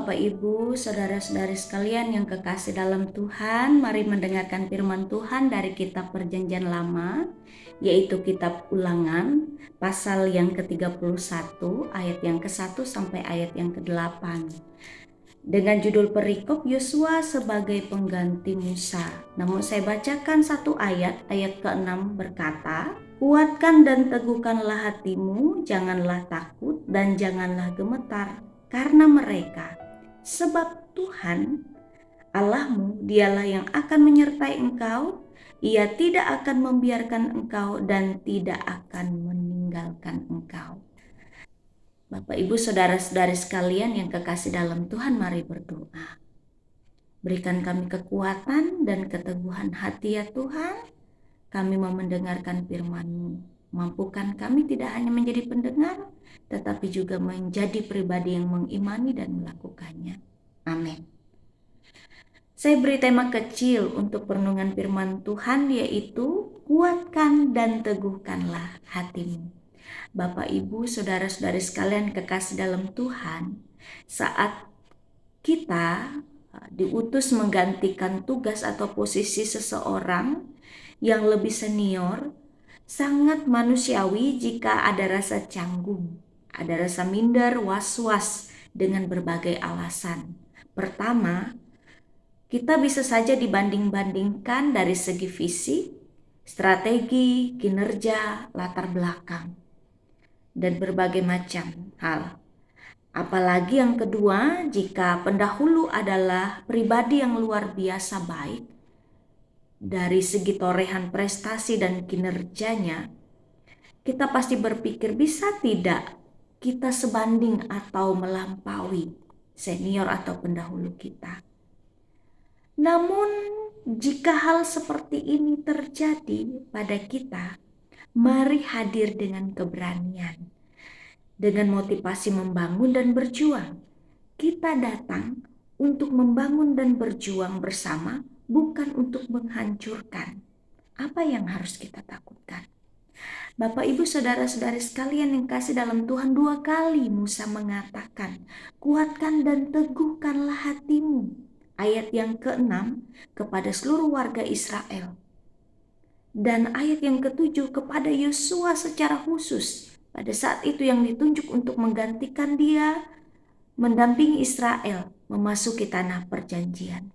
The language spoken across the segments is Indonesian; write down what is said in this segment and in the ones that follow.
Bapak Ibu, saudara-saudari sekalian yang kekasih dalam Tuhan, mari mendengarkan firman Tuhan dari kitab Perjanjian Lama, yaitu kitab Ulangan, pasal yang ke-31, ayat yang ke-1 sampai ayat yang ke-8. Dengan judul perikop Yosua sebagai pengganti Musa. Namun saya bacakan satu ayat ke-6 berkata, "Kuatkan dan teguhkanlah hatimu, janganlah takut dan janganlah gemetar karena mereka. Sebab Tuhan Allahmu dialah yang akan menyertai engkau, Ia tidak akan membiarkan engkau dan tidak akan meninggalkan engkau." Bapak, Ibu, saudara-saudari sekalian yang kekasih dalam Tuhan, mari berdoa. Berikan kami kekuatan dan keteguhan hati ya Tuhan. Kami mau mendengarkan firman-Mu. Mampukan kami tidak hanya menjadi pendengar, tetapi juga menjadi pribadi yang mengimani dan melakukannya. Amin. Saya beri tema kecil untuk perenungan firman Tuhan, yaitu kuatkan dan teguhkanlah hatimu. Bapak, Ibu, saudara-saudari sekalian kekasih dalam Tuhan, saat kita diutus menggantikan tugas atau posisi seseorang yang lebih senior, sangat manusiawi jika ada rasa canggung, ada rasa minder, was-was dengan berbagai alasan. Pertama, kita bisa saja dibanding-bandingkan dari segi fisik, strategi, kinerja, latar belakang, dan berbagai macam hal. Apalagi yang kedua, jika pendahulu adalah pribadi yang luar biasa baik, dari segi torehan prestasi dan kinerjanya, kita pasti berpikir bisa tidak kita sebanding atau melampaui senior atau pendahulu kita. Namun jika hal seperti ini terjadi pada kita, mari hadir dengan keberanian, dengan motivasi membangun dan berjuang. Kita datang untuk membangun dan berjuang bersama, bukan untuk menghancurkan. Apa yang harus kita takutkan? Bapak, Ibu, saudara-saudari sekalian yang kasih dalam Tuhan, 2 kali Musa mengatakan, kuatkan dan teguhkanlah hatimu. Ayat yang ke-6 kepada seluruh warga Israel. Dan ayat yang ke-7 kepada Yosua secara khusus. Pada saat itu yang ditunjuk untuk menggantikan dia, mendampingi Israel memasuki tanah perjanjian.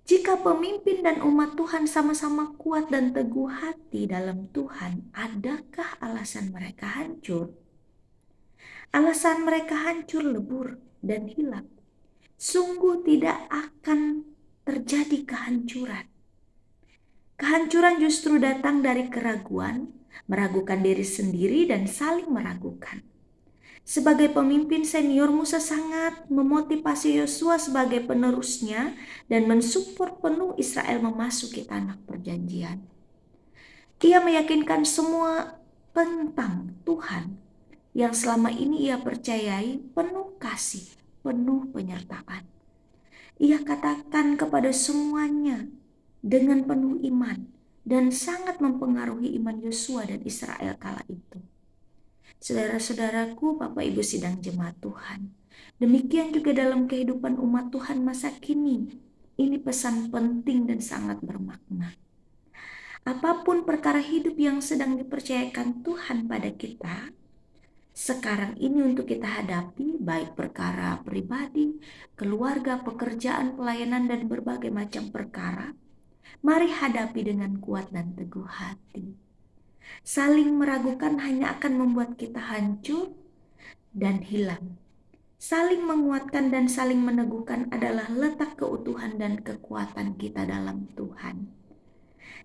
Jika pemimpin dan umat Tuhan sama-sama kuat dan teguh hati dalam Tuhan, adakah alasan mereka hancur? Alasan mereka hancur, lebur, dan hilang. Sungguh tidak akan terjadi kehancuran. Kehancuran justru datang dari keraguan, meragukan diri sendiri dan saling meragukan. Sebagai pemimpin senior, Musa sangat memotivasi Yosua sebagai penerusnya dan mensupport penuh Israel memasuki tanah perjanjian. Ia meyakinkan semua tentang Tuhan yang selama ini ia percayai, penuh kasih, penuh penyertaan. Ia katakan kepada semuanya dengan penuh iman dan sangat mempengaruhi iman Yosua dan Israel kala itu. Saudara-saudaraku, Bapak Ibu sidang jemaat Tuhan, demikian juga dalam kehidupan umat Tuhan masa kini. Ini pesan penting dan sangat bermakna. Apapun perkara hidup yang sedang dipercayakan Tuhan pada kita, sekarang ini untuk kita hadapi, baik perkara pribadi, keluarga, pekerjaan, pelayanan, dan berbagai macam perkara, mari hadapi dengan kuat dan teguh hati. Saling meragukan hanya akan membuat kita hancur dan hilang. Saling menguatkan dan saling meneguhkan adalah letak keutuhan dan kekuatan kita dalam Tuhan.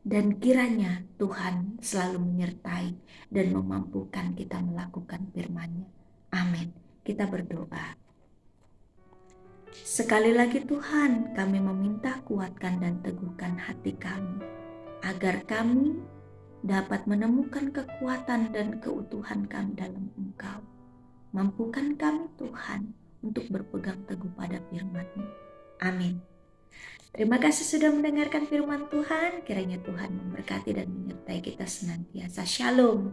Dan kiranya Tuhan selalu menyertai dan memampukan kita melakukan firman-Nya. Amin. Kita berdoa. Sekali lagi Tuhan, kami meminta kuatkan dan teguhkan hati kami, agar kami dapat menemukan kekuatan dan keutuhan kami dalam Engkau. Mampukan kami Tuhan untuk berpegang teguh pada firman-Mu. Amin. Terima kasih sudah mendengarkan firman Tuhan. Kiranya Tuhan memberkati dan menyertai kita senantiasa. Shalom.